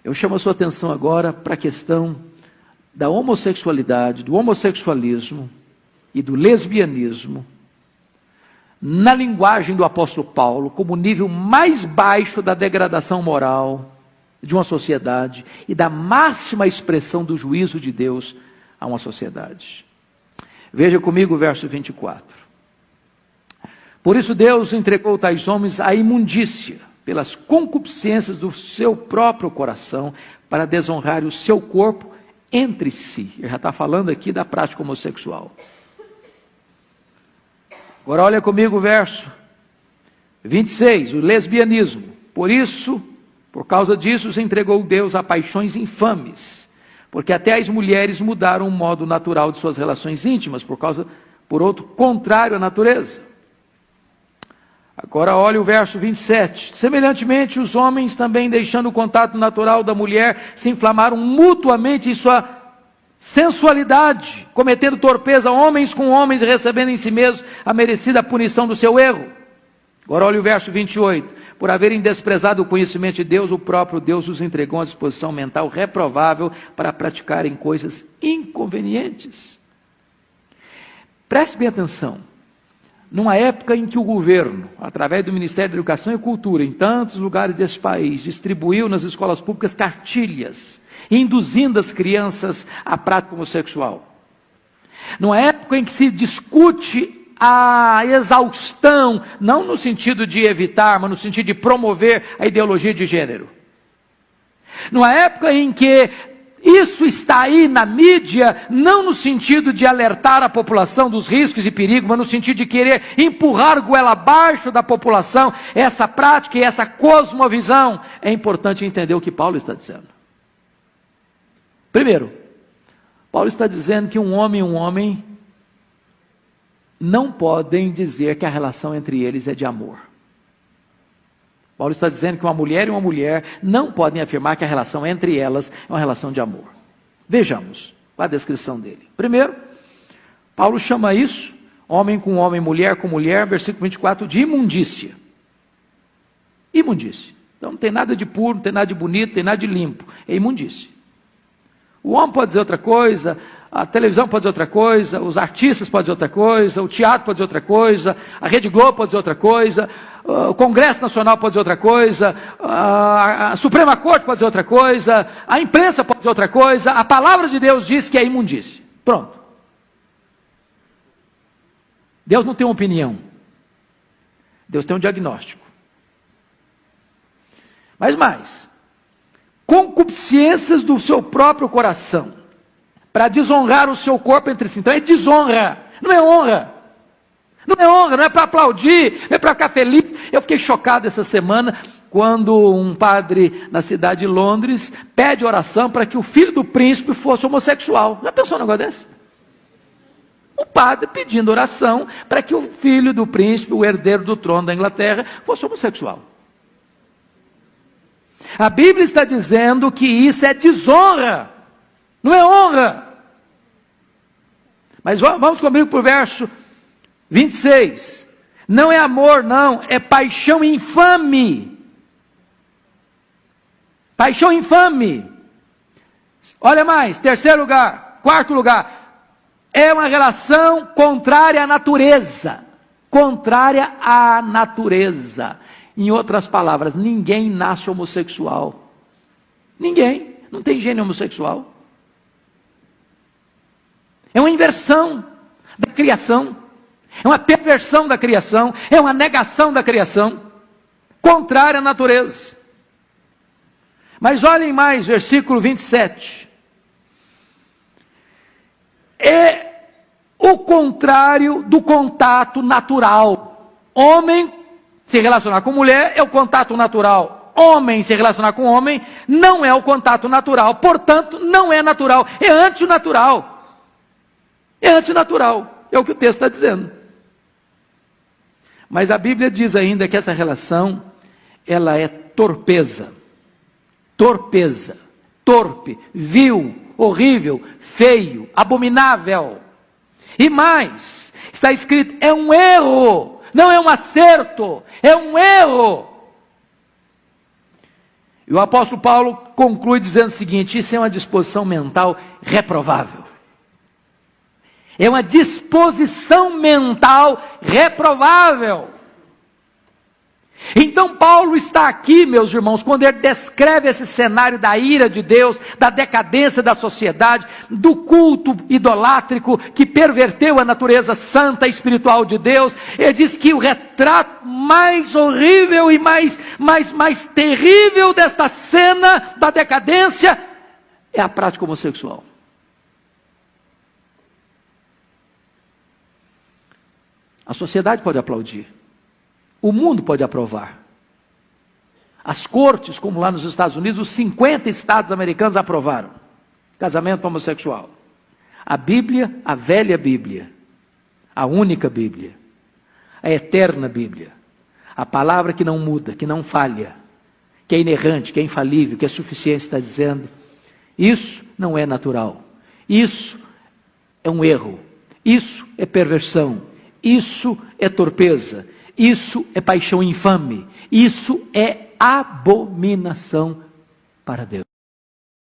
Eu chamo a sua atenção agora para a questão da homossexualidade, do homossexualismo e do lesbianismo, na linguagem do apóstolo Paulo, como o nível mais baixo da degradação moral de uma sociedade e da máxima expressão do juízo de Deus a uma sociedade. Veja comigo o verso 24. Por isso Deus entregou tais homens à imundícia, pelas concupiscências do seu próprio coração, para desonrar o seu corpo entre si. Ele já está falando aqui da prática homossexual. Agora olha comigo o verso 26, o lesbianismo. Por causa disso, se entregou Deus a paixões infames, porque até as mulheres mudaram o modo natural de suas relações íntimas, por outro contrário à natureza. Agora olha o verso 27. Semelhantemente, os homens também, deixando o contato natural da mulher, se inflamaram mutuamente em sua sensualidade, cometendo torpeza homens com homens e recebendo em si mesmos a merecida punição do seu erro. Agora olha o verso 28. Por haverem desprezado o conhecimento de Deus, o próprio Deus os entregou a uma disposição mental reprovável para praticarem coisas inconvenientes. Preste bem atenção. Numa época em que o governo, através do Ministério da Educação e Cultura, em tantos lugares desse país, distribuiu nas escolas públicas cartilhas, induzindo as crianças à prática homossexual. Numa época em que se discute a exaustão, não no sentido de evitar, mas no sentido de promover a ideologia de gênero. Numa época em que isso está aí na mídia, não no sentido de alertar a população dos riscos e perigos, mas no sentido de querer empurrar goela abaixo da população essa prática e essa cosmovisão, é importante entender o que Paulo está dizendo. Primeiro, Paulo está dizendo que um homem e um homem não podem dizer que a relação entre eles é de amor. Paulo está dizendo que uma mulher e uma mulher não podem afirmar que a relação entre elas é uma relação de amor. Vejamos a descrição dele. Primeiro, Paulo chama isso, homem com homem, mulher com mulher, versículo 24, de imundícia. Imundícia. Então não tem nada de puro, não tem nada de bonito, não tem nada de limpo. É imundícia. O homem pode dizer outra coisa, a televisão pode dizer outra coisa, os artistas podem dizer outra coisa, o teatro pode dizer outra coisa, a Rede Globo pode dizer outra coisa, o Congresso Nacional pode dizer outra coisa, a Suprema Corte pode dizer outra coisa, a imprensa pode dizer outra coisa, a palavra de Deus diz que é imundície. Pronto. Deus não tem uma opinião. Deus tem um diagnóstico. Mas mais, concupiscências do seu próprio coração, para desonrar o seu corpo entre si. Então é desonra, não é honra. Não é honra, não é para aplaudir, não é para ficar feliz. Eu fiquei chocado essa semana, quando um padre na cidade de Londres pede oração para que o filho do príncipe fosse homossexual. Já pensou um negócio desse? O padre pedindo oração para que o filho do príncipe, o herdeiro do trono da Inglaterra, fosse homossexual. A Bíblia está dizendo que isso é desonra, não é honra. Mas vamos comigo para o verso 26. Não é amor, não, é paixão infame. Paixão infame. Olha mais, terceiro lugar, quarto lugar. É uma relação contrária à natureza. Contrária à natureza. Em outras palavras, ninguém nasce homossexual. Ninguém, não tem gene homossexual. É uma inversão da criação, é uma perversão da criação, é uma negação da criação, contrária à natureza. Mas olhem mais, versículo 27. É o contrário do contato natural. Homem se relacionar com mulher é o contato natural. Homem se relacionar com homem não é o contato natural, portanto não é natural, é antinatural. É antinatural, é o que o texto está dizendo. Mas a Bíblia diz ainda que essa relação, ela é torpeza. Torpeza, torpe, vil, horrível, feio, abominável. E mais, está escrito, é um erro, não é um acerto, é um erro. E o apóstolo Paulo conclui dizendo o seguinte: isso é uma disposição mental reprovável. É uma disposição mental reprovável. Então Paulo está aqui, meus irmãos, quando ele descreve esse cenário da ira de Deus, da decadência da sociedade, do culto idolátrico que perverteu a natureza santa e espiritual de Deus. Ele diz que o retrato mais horrível e mais terrível desta cena da decadência é a prática homossexual. A sociedade pode aplaudir. O mundo pode aprovar. As cortes, como lá nos Estados Unidos, os 50 estados americanos aprovaram casamento homossexual. A Bíblia, a velha Bíblia, a única Bíblia, a eterna Bíblia, a palavra que não muda, que não falha, que é inerrante, que é infalível, que é suficiente, está dizendo: isso não é natural, isso é um erro, isso é perversão, isso é torpeza, isso é paixão infame, isso é abominação para Deus.